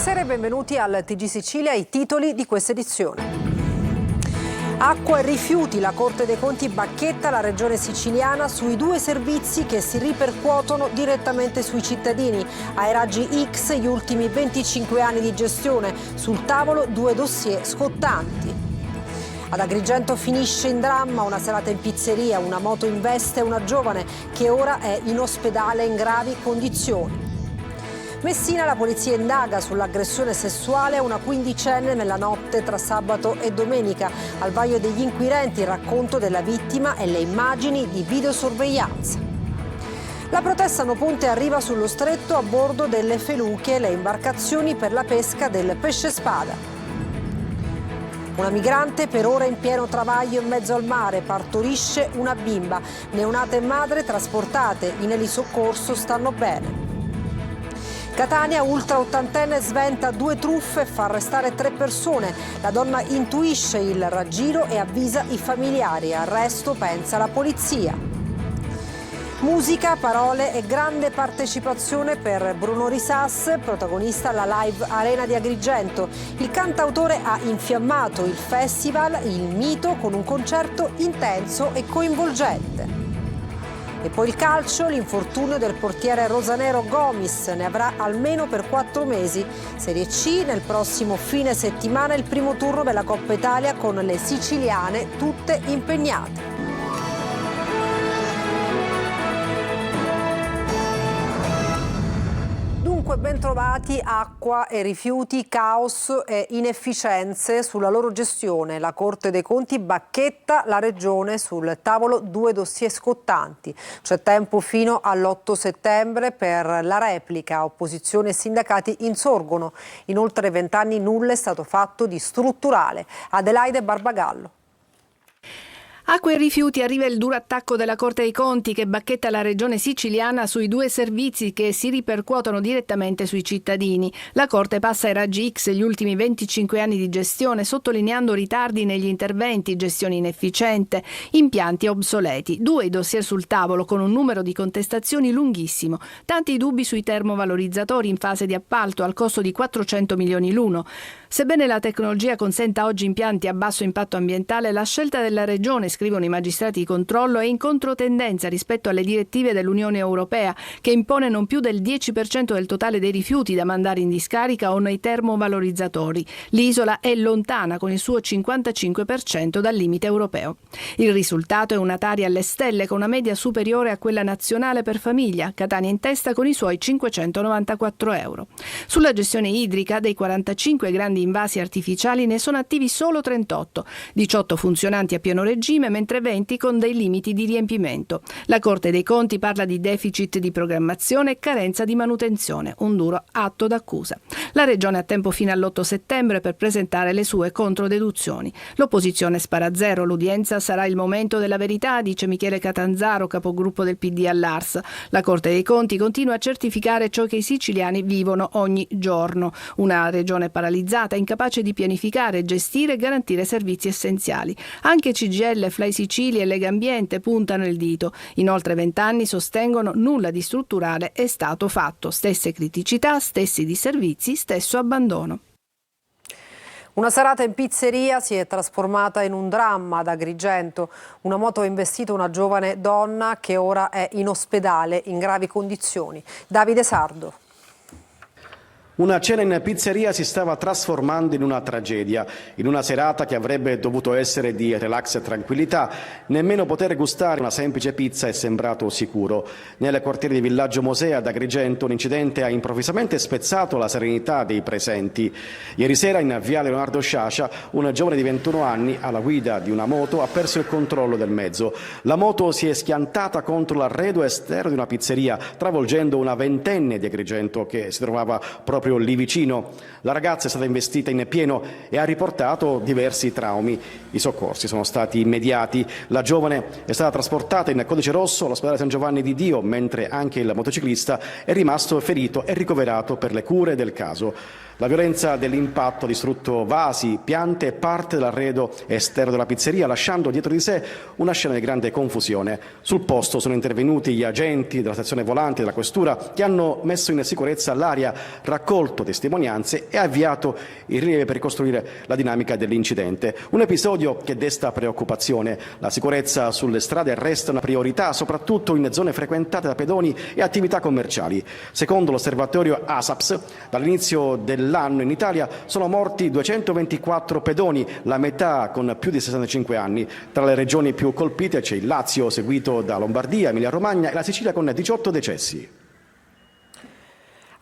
Buonasera e benvenuti al TG Sicilia, i titoli di questa edizione. Acqua e rifiuti, la Corte dei Conti bacchetta la Regione siciliana sui 2 servizi che si ripercuotono direttamente sui cittadini. Ai raggi X gli ultimi 25 anni di gestione, sul tavolo 2 dossier scottanti. Ad Agrigento finisce in dramma una serata in pizzeria, una moto investe una giovane che ora è in ospedale in gravi condizioni. Messina, la polizia indaga sull'aggressione sessuale a una quindicenne nella notte tra sabato e domenica. Al vaglio degli inquirenti il racconto della vittima e le immagini di videosorveglianza. La protesta No Ponte arriva sullo stretto a bordo delle feluche, le imbarcazioni per la pesca del pesce spada. Una migrante per ora in pieno travaglio in mezzo al mare, partorisce una bimba. Neonata e madre trasportate in elisoccorso stanno bene. Catania, ultra ottantenne sventa 2 truffe e fa arrestare 3 persone. La donna intuisce il raggiro e avvisa i familiari. Arresto, pensa la polizia. Musica, parole e grande partecipazione per Bruno Risas, protagonista alla Live Arena di Agrigento. Il cantautore ha infiammato il festival, il mito, con un concerto intenso e coinvolgente. E poi il calcio, l'infortunio del portiere rosanero Gomis, ne avrà almeno per 4 mesi. Serie C, nel prossimo fine settimana il primo turno della Coppa Italia con le siciliane tutte impegnate. Dunque, bentrovati. Acqua e rifiuti, caos e inefficienze sulla loro gestione. La Corte dei Conti bacchetta la Regione, sul tavolo 2 dossier scottanti. C'è tempo fino all'8 settembre per la replica. Opposizione e sindacati insorgono. In oltre 20 anni nulla è stato fatto di strutturale. Adelaide Barbagallo. Acqua e rifiuti, arriva il duro attacco della Corte dei Conti che bacchetta la Regione siciliana sui 2 servizi che si ripercuotono direttamente sui cittadini. La Corte passa ai raggi X gli ultimi 25 anni di gestione, sottolineando ritardi negli interventi, gestione inefficiente, impianti obsoleti. 2 i dossier sul tavolo con un numero di contestazioni lunghissimo. Tanti dubbi sui termovalorizzatori in fase di appalto al costo di 400 milioni l'uno. Sebbene la tecnologia consenta oggi impianti a basso impatto ambientale, la scelta della Regione, scrivono i magistrati di controllo, è in controtendenza rispetto alle direttive dell'Unione Europea, che impone non più del 10% del totale dei rifiuti da mandare in discarica o nei termovalorizzatori. L'isola è lontana con il suo 55% dal limite europeo. Il risultato è una Tari alle stelle con una media superiore a quella nazionale per famiglia, Catania in testa con i suoi 594 euro. Sulla gestione idrica, dei 45 grandi invasi artificiali ne sono attivi solo 38, 18 funzionanti a pieno regime, mentre 20 con dei limiti di riempimento. La Corte dei Conti parla di deficit di programmazione e carenza di manutenzione, un duro atto d'accusa. La Regione ha tempo fino all'8 settembre per presentare le sue controdeduzioni. L'opposizione spara zero, l'udienza sarà il momento della verità, dice Michele Catanzaro, capogruppo del PD all'Ars. La Corte dei Conti continua a certificare ciò che i siciliani vivono ogni giorno. Una Regione paralizzata, incapace di pianificare, gestire e garantire servizi essenziali. Anche CGIL, Fly Sicilia e Lega Ambiente puntano il dito. In oltre 20 anni sostengono nulla di strutturale è stato fatto. Stesse criticità, stessi disservizi, stesso abbandono. Una serata in pizzeria si è trasformata in un dramma ad Agrigento. Una moto ha investito una giovane donna che ora è in ospedale in gravi condizioni. Davide Sardo. Una cena in pizzeria si stava trasformando in una tragedia. In una serata che avrebbe dovuto essere di relax e tranquillità, nemmeno poter gustare una semplice pizza è sembrato sicuro. Nel quartiere di Villaggio Mosè ad Agrigento un incidente ha improvvisamente spezzato la serenità dei presenti. Ieri sera in Viale Leonardo Sciascia un giovane di 21 anni alla guida di una moto ha perso il controllo del mezzo. La moto si è schiantata contro l'arredo esterno di una pizzeria, travolgendo una ventenne di Agrigento che si trovava proprio lì vicino. La ragazza è stata investita in pieno e ha riportato diversi traumi. I soccorsi sono stati immediati. La giovane è stata trasportata in codice rosso all'ospedale San Giovanni di Dio, mentre anche il motociclista è rimasto ferito e ricoverato per le cure del caso. La violenza dell'impatto ha distrutto vasi, piante e parte dell'arredo esterno della pizzeria, lasciando dietro di sé una scena di grande confusione. Sul posto sono intervenuti gli agenti della stazione volante della questura che hanno messo in sicurezza l'area, raccolto raccolto testimonianze e avviato i rilievi per ricostruire la dinamica dell'incidente. Un episodio che desta preoccupazione. La sicurezza sulle strade resta una priorità, soprattutto in zone frequentate da pedoni e attività commerciali. Secondo l'osservatorio ASAPS, dall'inizio dell'anno in Italia sono morti 224 pedoni, la metà con più di 65 anni. Tra le regioni più colpite c'è il Lazio, seguito da Lombardia, Emilia-Romagna e la Sicilia con 18 decessi.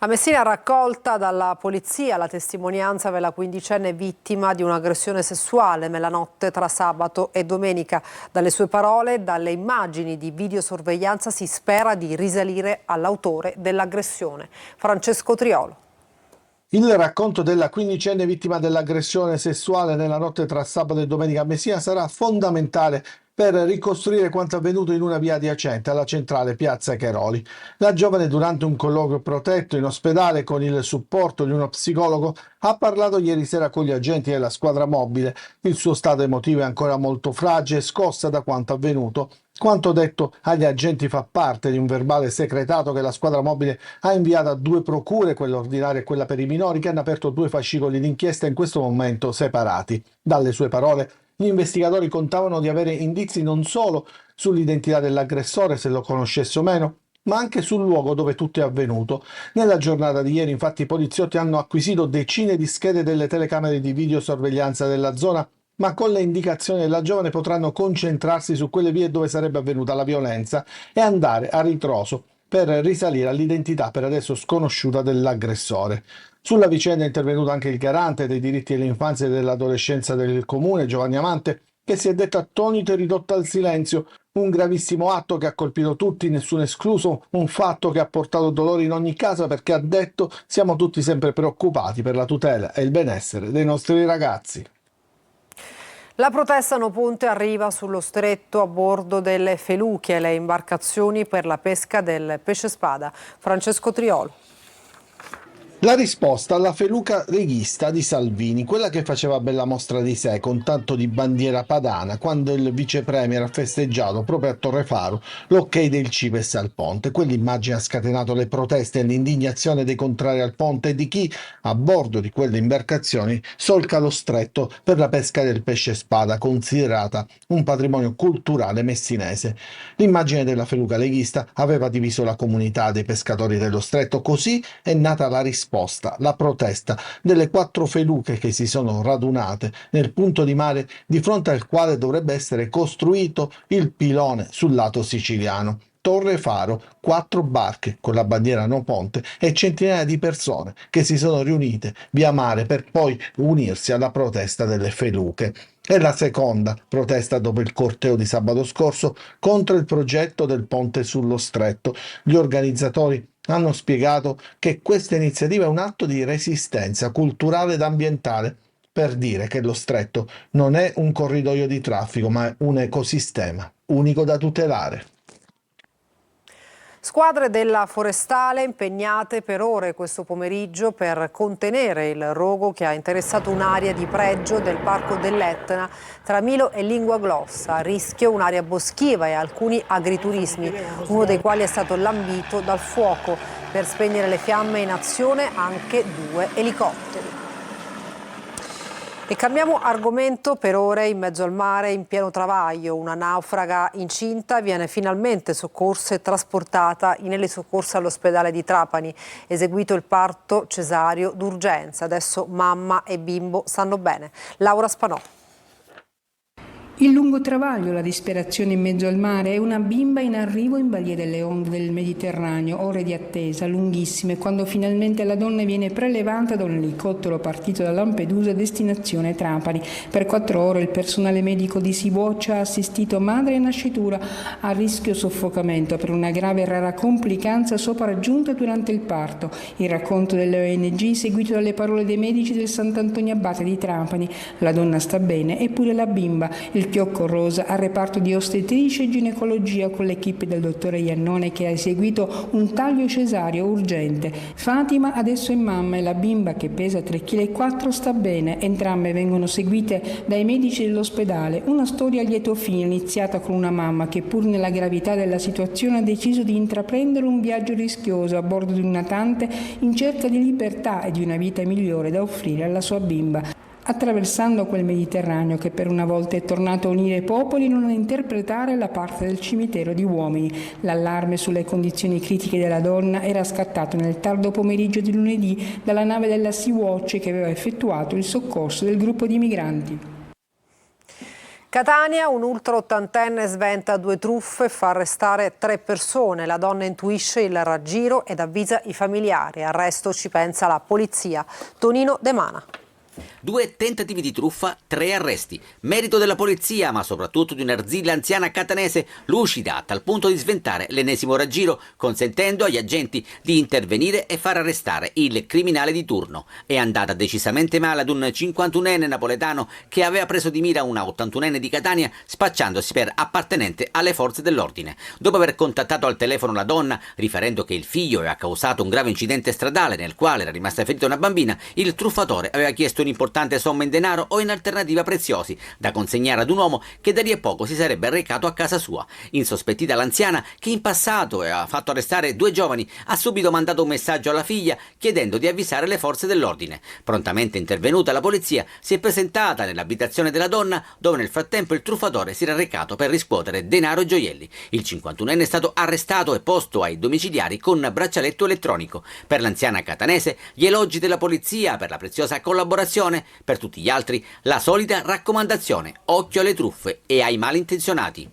A Messina raccolta dalla polizia la testimonianza della quindicenne vittima di un'aggressione sessuale nella notte tra sabato e domenica. Dalle sue parole e dalle immagini di videosorveglianza si spera di risalire all'autore dell'aggressione. Francesco Triolo. Il racconto della quindicenne vittima dell'aggressione sessuale nella notte tra sabato e domenica a Messina sarà fondamentale per ricostruire quanto avvenuto in una via adiacente alla centrale Piazza Cheroli. La giovane, durante un colloquio protetto in ospedale con il supporto di uno psicologo, ha parlato ieri sera con gli agenti della squadra mobile. Il suo stato emotivo è ancora molto fragile, scossa da quanto avvenuto. Quanto detto agli agenti fa parte di un verbale segretato che la squadra mobile ha inviato a 2 procure, quella ordinaria e quella per i minori, che hanno aperto 2 fascicoli d'inchiesta in questo momento separati. Dalle sue parole, gli investigatori contavano di avere indizi non solo sull'identità dell'aggressore, se lo conoscesse o meno, ma anche sul luogo dove tutto è avvenuto. Nella giornata di ieri, infatti, i poliziotti hanno acquisito decine di schede delle telecamere di videosorveglianza della zona, ma con le indicazioni della giovane potranno concentrarsi su quelle vie dove sarebbe avvenuta la violenza e andare a ritroso per risalire all'identità per adesso sconosciuta dell'aggressore. Sulla vicenda è intervenuto anche il garante dei diritti dell'infanzia e dell'adolescenza del comune, Giovanni Amante, che si è detto attonito e ridotto al silenzio. Un gravissimo atto che ha colpito tutti, nessuno escluso, un fatto che ha portato dolore in ogni casa, perché ha detto: siamo tutti sempre preoccupati per la tutela e il benessere dei nostri ragazzi. La protesta No Ponte arriva sullo stretto a bordo delle feluche, le imbarcazioni per la pesca del pesce spada. Francesco Triolo. La risposta alla feluca leghista di Salvini, quella che faceva bella mostra di sé con tanto di bandiera padana quando il vice premier ha festeggiato proprio a Torrefaro l'ok del CIPES al ponte. Quell'immagine ha scatenato le proteste e l'indignazione dei contrari al ponte e di chi a bordo di quelle imbarcazioni solca lo stretto per la pesca del pesce spada, considerata un patrimonio culturale messinese. L'immagine della feluca leghista aveva diviso la comunità dei pescatori dello stretto, così è nata la risposta, la protesta delle 4 feluche che si sono radunate nel punto di mare di fronte al quale dovrebbe essere costruito il pilone sul lato siciliano. Torrefaro, 4 barche con la bandiera No Ponte e centinaia di persone che si sono riunite via mare per poi unirsi alla protesta delle feluche. È la seconda protesta dopo il corteo di sabato scorso contro il progetto del ponte sullo stretto. Gli organizzatori hanno spiegato che questa iniziativa è un atto di resistenza culturale ed ambientale per dire che lo stretto non è un corridoio di traffico, ma è un ecosistema unico da tutelare. Squadre della Forestale impegnate per ore questo pomeriggio per contenere il rogo che ha interessato un'area di pregio del Parco dell'Etna tra Milo e Lingua Glossa. A rischio un'area boschiva e alcuni agriturismi, uno dei quali è stato lambito dal fuoco. Per spegnere le fiamme in azione anche 2 elicotteri. E cambiamo argomento. Per ore in mezzo al mare, in pieno travaglio, una naufraga incinta viene finalmente soccorsa e trasportata in elisoccorso all'ospedale di Trapani. Eseguito il parto cesareo d'urgenza. Adesso mamma e bimbo stanno bene. Laura Spanò. Il lungo travaglio, la disperazione in mezzo al mare e una bimba in arrivo in balia delle onde del Mediterraneo, ore di attesa lunghissime quando finalmente la donna viene prelevata da un elicottero partito da Lampedusa destinazione Trapani. Per 4 ore il personale medico di Sea-Watch ha assistito madre in nascitura a rischio soffocamento per una grave e rara complicanza sopraggiunta durante il parto. Il racconto delle ONG seguito dalle parole dei medici del Sant'Antonio Abate di Trapani. La donna sta bene, eppure la bimba. Il fiocco rosa al reparto di ostetricia e ginecologia con l'equipe del dottore Iannone che ha eseguito un taglio cesareo urgente. Fatima adesso è mamma e la bimba, che pesa 3,4 kg, sta bene. Entrambe vengono seguite dai medici dell'ospedale. Una storia a lieto fine iniziata con una mamma che, pur nella gravità della situazione, ha deciso di intraprendere un viaggio rischioso a bordo di un natante in cerca di libertà e di una vita migliore da offrire alla sua bimba. Attraversando quel Mediterraneo che per una volta è tornato a unire popoli, non a interpretare la parte del cimitero di uomini. L'allarme sulle condizioni critiche della donna era scattato nel tardo pomeriggio di lunedì dalla nave della Sea-Watch che aveva effettuato il soccorso del gruppo di migranti. Catania, un ultra ottantenne sventa 2 truffe e fa arrestare 3 persone. La donna intuisce il raggiro ed avvisa i familiari. Arresto ci pensa la polizia. Tonino De Mana. 2 tentativi di truffa, 3 arresti. Merito della polizia, ma soprattutto di un'arzilla anziana catanese lucida a tal punto di sventare l'ennesimo raggiro, consentendo agli agenti di intervenire e far arrestare il criminale di turno. È andata decisamente male ad un 51enne napoletano che aveva preso di mira una 81enne di Catania, spacciandosi per appartenente alle forze dell'ordine. Dopo aver contattato al telefono la donna, riferendo che il figlio aveva causato un grave incidente stradale nel quale era rimasta ferita una bambina, il truffatore aveva chiesto un'importante somma in denaro o in alternativa preziosi da consegnare ad un uomo che da lì a poco si sarebbe recato a casa sua. Insospettita l'anziana, che in passato aveva fatto arrestare 2 giovani, ha subito mandato un messaggio alla figlia chiedendo di avvisare le forze dell'ordine. Prontamente intervenuta la polizia si è presentata nell'abitazione della donna, dove nel frattempo il truffatore si era recato per riscuotere denaro e gioielli. Il 51enne è stato arrestato e posto ai domiciliari con braccialetto elettronico. Per l'anziana catanese gli elogi della polizia per la preziosa collaborazione. Per tutti gli altri la solita raccomandazione: occhio alle truffe e ai malintenzionati.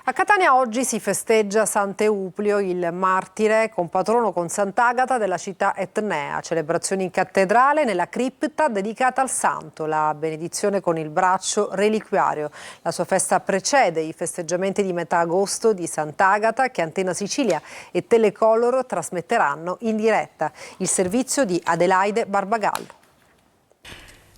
A Catania oggi si festeggia Sant'Euplio, il martire, compatrono con Sant'Agata della città etnea. Celebrazioni in cattedrale, nella cripta dedicata al santo, la benedizione con il braccio reliquiario. La sua festa precede i festeggiamenti di metà agosto di Sant'Agata, che Antenna Sicilia e Telecolor trasmetteranno in diretta. Il servizio di Adelaide Barbagallo.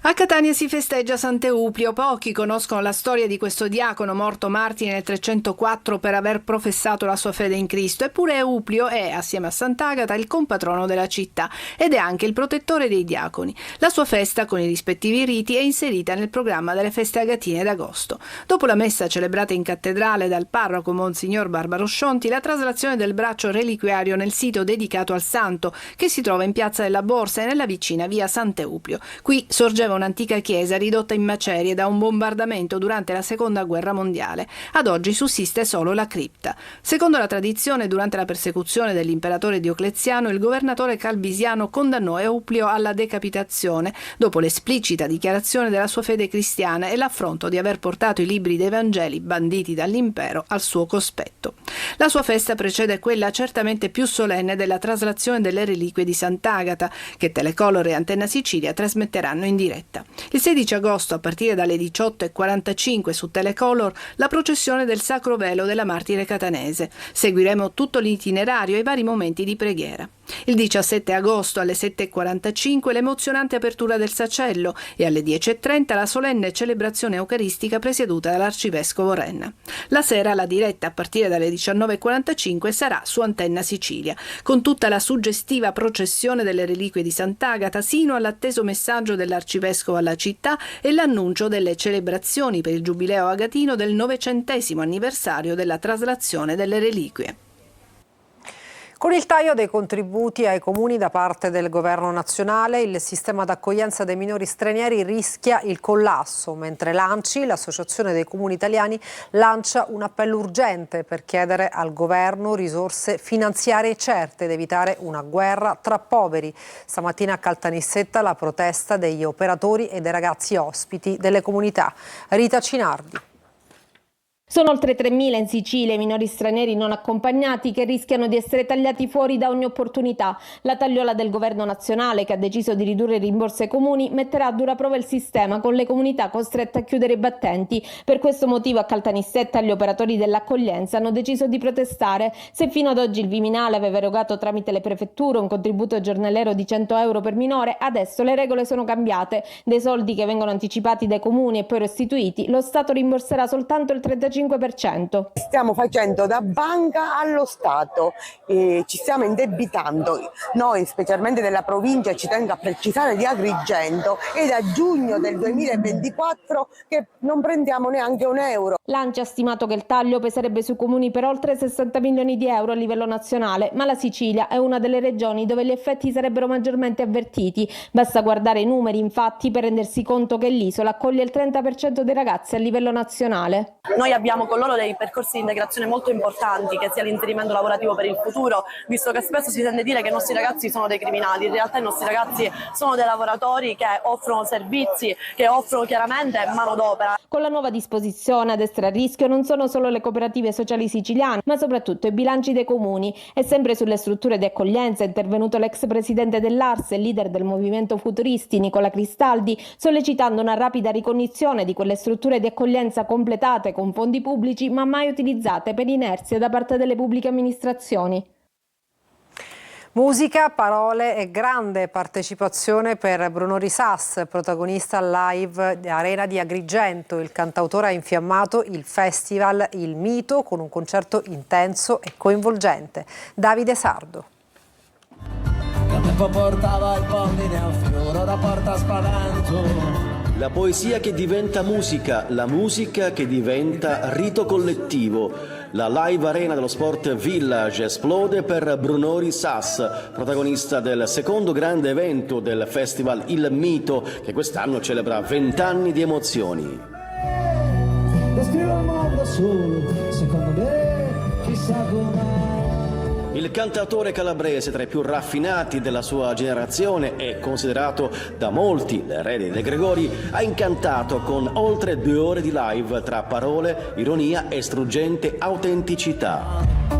A Catania si festeggia Sant'Euplio. Pochi conoscono la storia di questo diacono morto martire nel 304 per aver professato la sua fede in Cristo. Eppure Euplio è, assieme a Sant'Agata, il compatrono della città ed è anche il protettore dei diaconi. La sua festa, con i rispettivi riti, è inserita nel programma delle feste agatine d'agosto. Dopo la messa celebrata in cattedrale dal parroco Monsignor Barbaro Scionti, la traslazione del braccio reliquiario nel sito dedicato al santo, che si trova in piazza della Borsa e nella vicina via Sant'Euplio. Qui sorgeva un'antica chiesa ridotta in macerie da un bombardamento durante la Seconda Guerra Mondiale. Ad oggi sussiste solo la cripta. Secondo la tradizione, durante la persecuzione dell'imperatore Diocleziano, il governatore Calvisiano condannò Euplio alla decapitazione dopo l'esplicita dichiarazione della sua fede cristiana e l'affronto di aver portato i libri dei Vangeli banditi dall'impero al suo cospetto. La sua festa precede quella certamente più solenne della traslazione delle reliquie di Sant'Agata, che Telecolor e Antenna Sicilia trasmetteranno in diretta. Il 16 agosto, a partire dalle 18:45 su Telecolor, la processione del Sacro Velo della martire catanese. Seguiremo tutto l'itinerario e i vari momenti di preghiera. Il 17 agosto alle 7:45 l'emozionante apertura del Sacello e alle 10:30 la solenne celebrazione eucaristica presieduta dall'arcivescovo Renna. La sera la diretta a partire dalle 19:45 sarà su Antenna Sicilia, con tutta la suggestiva processione delle reliquie di Sant'Agata sino all'atteso messaggio dell'arcivescovo alla città e l'annuncio delle celebrazioni per il giubileo agatino del 900° anniversario della traslazione delle reliquie. Con il taglio dei contributi ai comuni da parte del governo nazionale, il sistema d'accoglienza dei minori stranieri rischia il collasso, mentre l'ANCI, l'Associazione dei Comuni Italiani, lancia un appello urgente per chiedere al governo risorse finanziarie certe ed evitare una guerra tra poveri. Stamattina a Caltanissetta la protesta degli operatori e dei ragazzi ospiti delle comunità. Rita Cinardi. Sono oltre 3.000 in Sicilia i minori stranieri non accompagnati che rischiano di essere tagliati fuori da ogni opportunità. La tagliola del governo nazionale, che ha deciso di ridurre i rimborsi ai comuni, metterà a dura prova il sistema con le comunità costrette a chiudere i battenti. Per questo motivo a Caltanissetta gli operatori dell'accoglienza hanno deciso di protestare. Se fino ad oggi il Viminale aveva erogato tramite le prefetture un contributo giornaliero di 100 euro per minore, adesso le regole sono cambiate. Dei soldi che vengono anticipati dai comuni e poi restituiti, lo Stato rimborserà soltanto il 35%. Stiamo facendo da banca allo Stato, ci stiamo indebitando, noi specialmente della provincia, ci tengo a precisare, di Agrigento, e da giugno del 2024 che non prendiamo neanche un euro. L'ANCI ha stimato che il taglio peserebbe sui comuni per oltre 60 milioni di euro a livello nazionale, ma la Sicilia è una delle regioni dove gli effetti sarebbero maggiormente avvertiti. Basta guardare i numeri, infatti, per rendersi conto che l'isola accoglie il 30% dei ragazzi a livello nazionale. Noi abbiamo con loro dei percorsi di integrazione molto importanti, che sia l'inserimento lavorativo per il futuro, visto che spesso si tende a dire che i nostri ragazzi sono dei criminali. In realtà i nostri ragazzi sono dei lavoratori che offrono servizi, che offrono chiaramente manodopera. Con la nuova disposizione ad essere a rischio non sono solo le cooperative sociali siciliane, ma soprattutto i bilanci dei comuni. E sempre sulle strutture di accoglienza è intervenuto l'ex presidente dell'Ars e leader del movimento Futuristi, Nicola Cristaldi, sollecitando una rapida ricognizione di quelle strutture di accoglienza completate con fondi pubblici ma mai utilizzate per inerzia da parte delle pubbliche amministrazioni. Musica, parole e grande partecipazione per Bruno Risas, protagonista live Arena di Agrigento. Il cantautore ha infiammato il festival Il Mito con un concerto intenso e coinvolgente. Davide Sardo. Portava il bambino a fiore da porta spavento. La poesia che diventa musica, la musica che diventa rito collettivo. La live arena dello Sport Village esplode per Bruno Risas, protagonista del secondo grande evento del festival Il Mito, che quest'anno celebra 20 anni di emozioni. Descrivo il mondo solo, secondo me, chissà com'è. Il cantautore calabrese, tra i più raffinati della sua generazione e considerato da molti l'erede De Gregori, ha incantato con oltre 2 ore di live tra parole, ironia e struggente autenticità.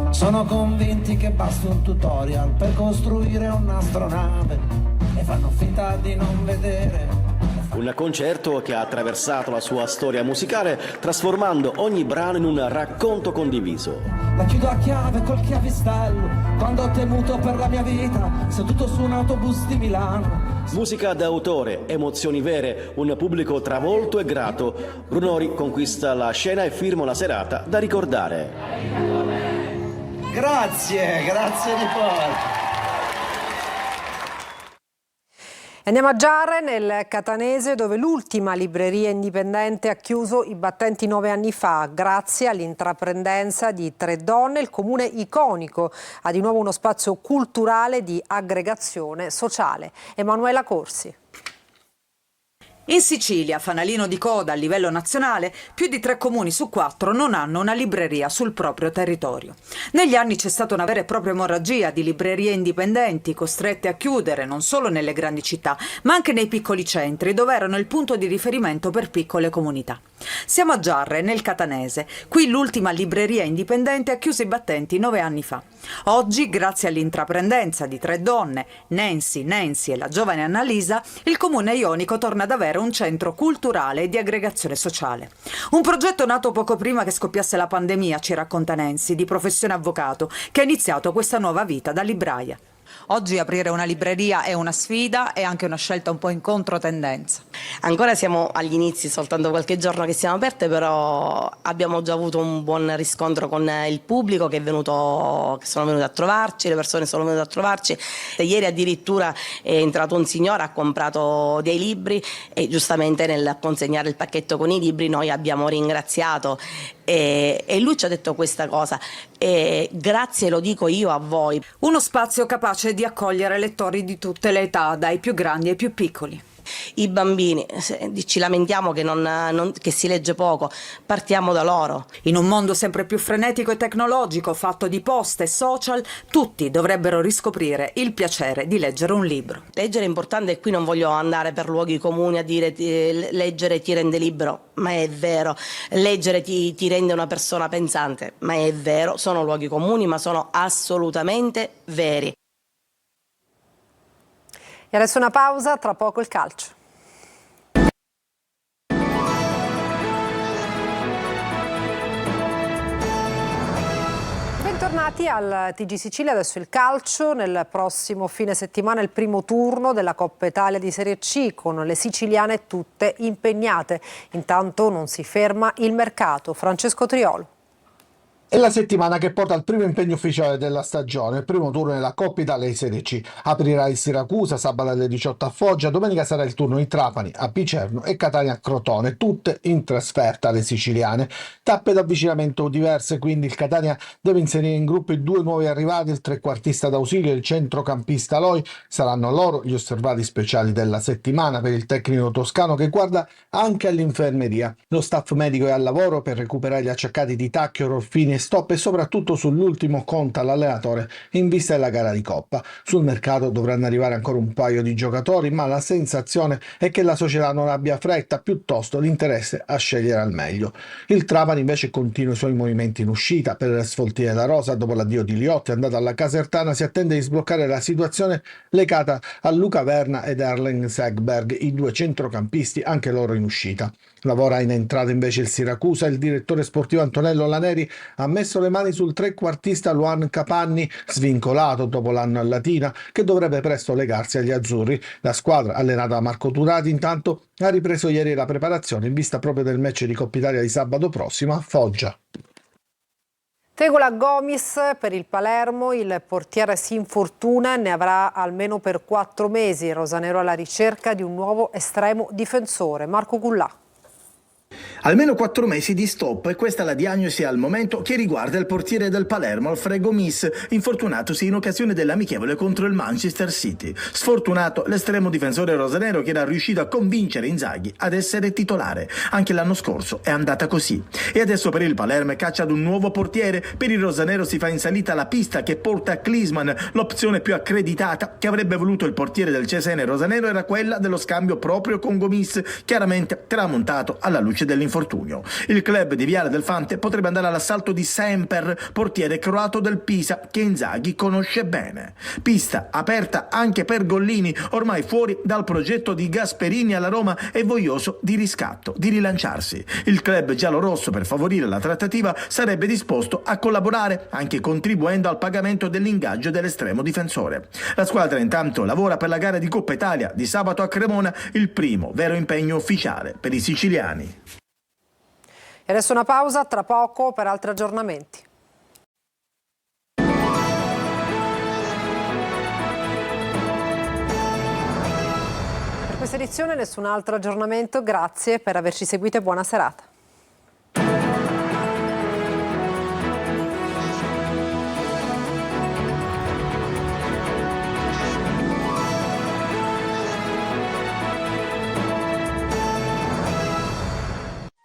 Sono convinti che basti un tutorial per costruire un'astronave e fanno finta di non vedere. Un concerto che ha attraversato la sua storia musicale, trasformando ogni brano in un racconto condiviso. La chiudo a chiave col chiavistello, quando ho temuto per la mia vita, seduto su un autobus di Milano. Musica d'autore, emozioni vere, un pubblico travolto e grato. Brunori conquista la scena e firma una serata da ricordare. Grazie di cuore. Andiamo a Giarre, nel Catanese, dove l'ultima libreria indipendente ha chiuso i battenti 9 anni fa. Grazie all'intraprendenza di 3 donne, il comune iconico ha di nuovo uno spazio culturale di aggregazione sociale. Emanuela Corsi. In Sicilia, fanalino di coda a livello nazionale, più di 3 comuni su 4 non hanno una libreria sul proprio territorio. Negli anni c'è stata una vera e propria emorragia di librerie indipendenti costrette a chiudere non solo nelle grandi città, ma anche nei piccoli centri, dove erano il punto di riferimento per piccole comunità. Siamo a Giarre, nel Catanese. Qui l'ultima libreria indipendente ha chiuso i battenti 9 anni fa. Oggi, grazie all'intraprendenza di 3 donne, Nancy e la giovane Annalisa, il comune ionico torna ad avere un centro culturale e di aggregazione sociale. Un progetto nato poco prima che scoppiasse la pandemia, ci racconta Nancy, di professione avvocato, che ha iniziato questa nuova vita da libraia. Oggi aprire una libreria è una sfida e anche una scelta un po' in controtendenza. Ancora siamo agli inizi, soltanto qualche giorno che siamo aperte, però abbiamo già avuto un buon riscontro con il pubblico che sono venuti a trovarci, le persone sono venute a trovarci. Ieri addirittura è entrato un signore, ha comprato dei libri e giustamente nel consegnare il pacchetto con i libri noi abbiamo ringraziato e lui ci ha detto questa cosa: grazie, lo dico io a voi. Uno spazio capace di accogliere lettori di tutte le età, dai più grandi ai più piccoli. I bambini, ci lamentiamo che si legge poco, partiamo da loro. In un mondo sempre più frenetico e tecnologico, fatto di post e social, tutti dovrebbero riscoprire il piacere di leggere un libro. Leggere è importante e qui non voglio andare per luoghi comuni a dire leggere ti rende libero, ma è vero. Leggere ti rende una persona pensante, ma è vero. Sono luoghi comuni, ma sono assolutamente veri. E adesso una pausa, tra poco il calcio. Bentornati al TG Sicilia, adesso il calcio. Nel prossimo fine settimana il primo turno della Coppa Italia di Serie C, con le siciliane tutte impegnate. Intanto non si ferma il mercato. Francesco Triolo. È la settimana che porta al primo impegno ufficiale della stagione, il primo turno della Coppa Italia di Serie C. Aprirà il Siracusa sabato alle 18 a Foggia, domenica sarà il turno di Trapani a Picerno e Catania a Crotone, tutte in trasferta alle siciliane. Tappe d'avvicinamento diverse, quindi il Catania deve inserire in gruppo i due nuovi arrivati, il trequartista d'ausilio e il centrocampista Loi. Saranno loro gli osservati speciali della settimana per il tecnico toscano, che guarda anche all'infermeria. Lo staff medico è al lavoro per recuperare gli acciaccati di Tacchio, Rolfini e stop, e soprattutto sull'ultimo conta l'allenatore in vista della gara di Coppa. Sul mercato dovranno arrivare ancora un paio di giocatori, ma la sensazione è che la società non abbia fretta, piuttosto l'interesse a scegliere al meglio. Il Trapani invece continua i suoi movimenti in uscita. Per sfoltire la rosa, dopo l'addio di Liotti andato alla Casertana, si attende di sbloccare la situazione legata a Luca Verna ed Erling Segberg, i due centrocampisti anche loro in uscita. Lavora in entrata invece il Siracusa. Il direttore sportivo Antonello Laneri ha messo le mani sul trequartista Luan Capanni, svincolato dopo l'anno a Latina, che dovrebbe presto legarsi agli azzurri. La squadra, allenata da Marco Turati, intanto ha ripreso ieri la preparazione in vista proprio del match di Coppa Italia di sabato prossimo a Foggia. Tegola Gomis per il Palermo, il portiere si infortuna e ne avrà almeno per 4 mesi. Rosanero alla ricerca di un nuovo estremo difensore. Marco Cullà. Almeno 4 mesi di stop, e questa è la diagnosi al momento che riguarda il portiere del Palermo, Alfredo Gomis, infortunatosi in occasione dell'amichevole contro il Manchester City. Sfortunato l'estremo difensore rosanero, che era riuscito a convincere Inzaghi ad essere titolare. Anche l'anno scorso è andata così. E adesso per il Palermo è caccia ad un nuovo portiere. Per il rosanero si fa in salita la pista che porta a Klinsmann. L'opzione più accreditata che avrebbe voluto il portiere del Cesena rosanero era quella dello scambio proprio con Gomis, chiaramente tramontato alla luce dell'infortunio. Il club di Viale del Fante potrebbe andare all'assalto di Semper, portiere croato del Pisa, che Inzaghi conosce bene. Pista aperta anche per Gollini, ormai fuori dal progetto di Gasperini alla Roma e voglioso di riscatto, di rilanciarsi. Il club giallorosso, per favorire la trattativa, sarebbe disposto a collaborare, anche contribuendo al pagamento dell'ingaggio dell'estremo difensore. La squadra intanto lavora per la gara di Coppa Italia di sabato a Cremona, il primo vero impegno ufficiale per i siciliani. E adesso una pausa, tra poco per altri aggiornamenti. Per questa edizione nessun altro aggiornamento, grazie per averci seguito e buona serata.